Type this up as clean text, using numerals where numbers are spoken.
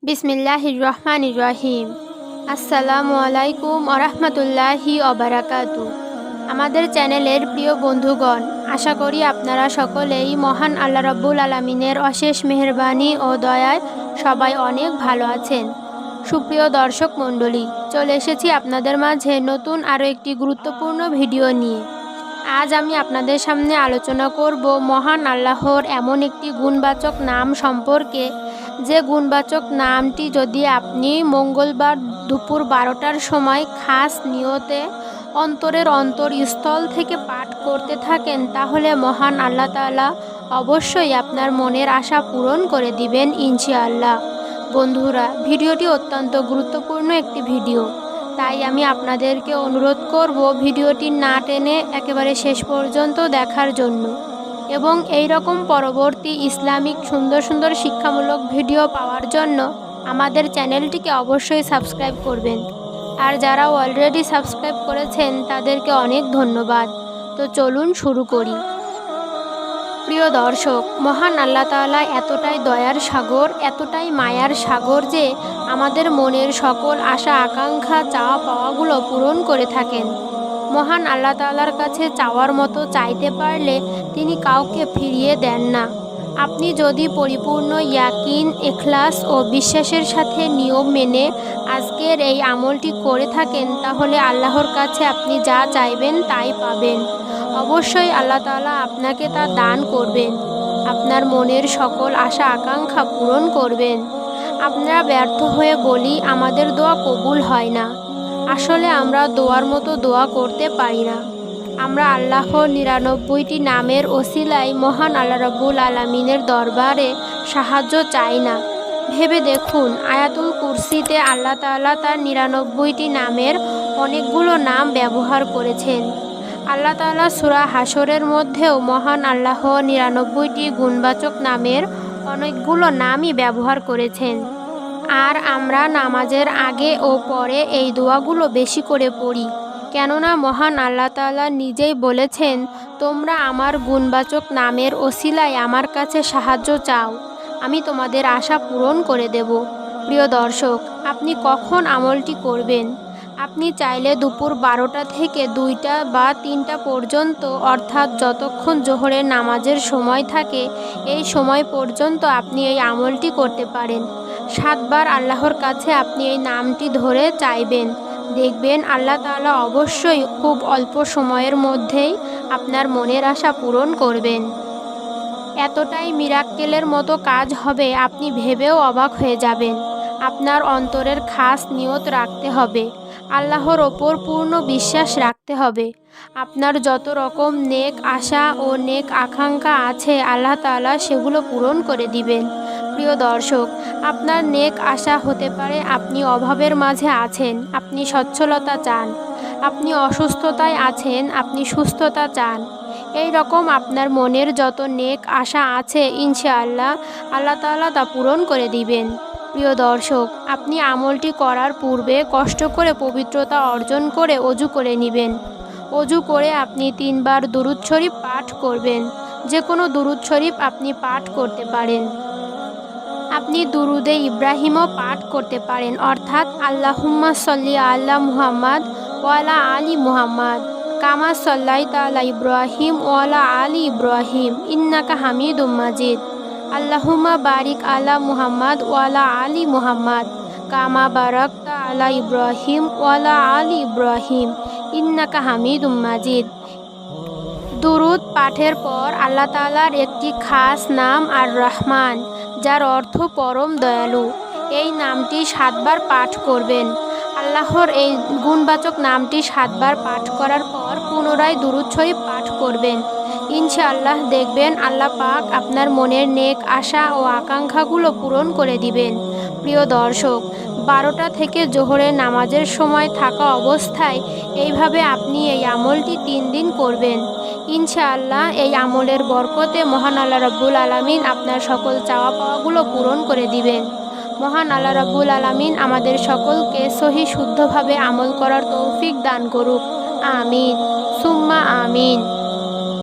বিসমিল্লাহির রহমানির রহিম। আসসালামু আলাইকুম আরহামতুল্লাহি অবারাকাতু। আমাদের চ্যানেলের প্রিয় বন্ধুগণ, আশা করি আপনারা সকলেই মহান আল্লাহ রাব্বুল আলামিনের অশেষ মেহেরবানি ও দয়ায় সবাই অনেক ভালো আছেন। সুপ্রিয় দর্শক মণ্ডলী, চলে এসেছি আপনাদের মাঝে নতুন আরও একটি গুরুত্বপূর্ণ ভিডিও নিয়ে। আজ আমি আপনাদের সামনে আলোচনা করব মহান আল্লাহর এমন একটি গুণবাচক নাম সম্পর্কে, যে গুণবাচক নামটি যদি আপনি মঙ্গলবার দুপুর 12টার সময় খাস নিয়তে অন্তরের অন্তরস্থল থেকে পাঠ করতে থাকেন, তাহলে মহান আল্লাহ তাআলা অবশ্যই আপনার মনের আশা পূরণ করে দিবেন ইনশাআল্লাহ। বন্ধুরা, ভিডিওটি অত্যন্ত গুরুত্বপূর্ণ একটি ভিডিও, তাই আমি আপনাদেরকে অনুরোধ করব ভিডিওটি না টেনে একেবারে শেষ পর্যন্ত দেখার জন্য, এবং এই রকম পরবর্তী ইসলামিক সুন্দর সুন্দর শিক্ষামূলক ভিডিও পাওয়ার জন্য আমাদের চ্যানেলটিকে অবশ্যই সাবস্ক্রাইব করবেন। আর যারা অলরেডি সাবস্ক্রাইব করেছেন তাদেরকে অনেক ধন্যবাদ। তো চলুন শুরু করি। প্রিয় দর্শক, মহান আল্লাহ তাআলা এতটাই দয়ার সাগর, এতটাই মায়ার সাগর যে আমাদের মনের সকল আশা আকাঙ্ক্ষা চাওয়া পাওয়াগুলো পূরণ করে থাকেন। মহান আল্লাহ তাআলার কাছে চাওয়ার মতো চাইতে পারলে তিনি কাউকে ফিরিয়ে দেন না। আপনি যদি পরিপূর্ণ ইয়াকিন, ইখলাস ও বিশ্বাসের সাথে নিয়ম মেনে আজকের এই আমলটি করে থাকেন, তাহলে আল্লাহর কাছে আপনি যা চাইবেন তাই পাবেন। অবশ্যই আল্লাহ তাআলা আপনাকে তা দান করবেন, আপনার মনের সকল আশা আকাঙ্ক্ষা পূরণ করবেন। আমরা ব্যর্থ হয়ে বলি আমাদের দোয়া কবুল হয় না। আসলে আমরা দোয়ার মতো দোয়া করতে পারি না। আমরা আল্লাহর 99টি নামের ওসিলায় মহান আল্লাহ রাব্বুল আলামিনের দরবারে সাহায্য চাই না। ভেবে দেখুন, আয়াতুল কুরসিতে আল্লাহ তাআলা তার 99টি নামের অনেকগুলো নাম ব্যবহার করেছেন। আল্লাহ তাআলা সূরা হাশরের মধ্যেও মহান আল্লাহর 99টি গুণবাচক নামের অনেকগুলো নামই ব্যবহার করেছেন। আর আমরা নামাজের আগে ও পরে এই দোয়াগুলো বেশি করে পড়ি, কেননা মহান আল্লাহ তাআলা নিজেই বলেছেন, তোমরা আমার গুণবাচক নামের ওসিলায় আমার কাছে সাহায্য চাও, আমি তোমাদের আশা পূরণ করে দেব। প্রিয় দর্শক, আপনি কখন আমলটি করবেন? আপনি চাইলে দুপুর 12টা থেকে 2টা বা 3টা পর্যন্ত, অর্থাৎ যতক্ষণ জোহরের নামাজের সময় থাকে এই সময় পর্যন্ত আপনি এই আমলটি করতে পারেন। 7 বার আল্লাহর কাছে আপনি এই নামটি ধরে চাইবেন, দেখবেন আল্লাহ তাআলা অবশ্যই খুব অল্প সময়ের মধ্যেই আপনার মনের আশা পূরণ করবেন। এতটাই মিরাক্কেলের মতো কাজ হবে, আপনি ভেবেও অবাক হয়ে যাবেন। আপনার অন্তরের খাস নিয়ত রাখতে হবে, আল্লাহর ওপর পূর্ণ বিশ্বাস রাখতে হবে। আপনার যত রকম নেক আশা ও নেক আকাঙ্ক্ষা আছে আল্লাহ তাআলা সেগুলো পূরণ করে দিবেন। প্রিয় দর্শক, আপনার নেক আশা হতে পারে আপনি অভাবের মাঝে আছেন, আপনি সচ্ছলতা চান, আপনি অসুস্থতায় আছেন, আপনি সুস্থতা চান। এই রকম আপনার মনের যত নেক আশা আছে ইনশাআল্লাহ আল্লাহ তাআলা তা পূরণ করে দিবেন। প্রিয় দর্শক, আপনি আমলটি করার পূর্বে কষ্ট করে পবিত্রতা অর্জন করে অজু করে নেবেন। অজু করে আপনি 3 বার দুরূদ শরীফ পাঠ করবেন। যে কোনো দুরূদ শরীফ আপনি পাঠ করতে পারেন। আপনি দুরুদে ইব্রাহিমও পাঠ করতে পারেন, অর্থাৎ আল্লাহুম্মা সল্লি আলা মুহাম্মাদ ওয়া আলা আলি মুহাম্মাদ কামা সাল্লাইতা আলা ইব্রাহিম ওয়া আলা আলি ইব্রাহিম ইন্নাকা হামিদুম মাজিদ। আল্লাহুম্মা বারিক আলা মুহাম্মাদ ওয়া আলা আলি মুহাম্মাদ কামা বারাকতা আলা ইব্রাহিম ওয়া আলা আলি ইব্রাহিম ইন্নাকা হামিদুম মাজিদ। দুরুদ পাঠের পর আল্লাহ তাআলার একটি খাস নাম আর রহমান, যার অর্থ পরম দয়ালু, এই নামটি 7 বার পাঠ করবেন। আল্লাহর এই গুণবাচক নামটি 7 বার পাঠ করার পর পুনরায় দুরূদ শরীফ পাঠ করবেন। ইনশাআল্লাহ দেখবেন আল্লাহ পাক আপনার মনের নেক আশা ও আকাঙ্ক্ষাগুলো পূরণ করে দিবেন। প্রিয় দর্শক, 12টা থেকে জোহরের নামাজের সময় থাকা অবস্থায় এইভাবে আপনি এই আমলটি 3 দিন করবেন। ইনশাআল্লাহ এই আমলের বরকতে মহান আল্লাহ রাব্বুল আলামিন আপনার সকল চাওয়া পাওয়াগুলো পূরণ করে দিবেন। মহান আল্লাহ রাব্বুল আলামিন আমাদের সকলকে সহি শুদ্ধভাবে আমল করার তৌফিক দান করুক। আমিন সুম্মা আমিন।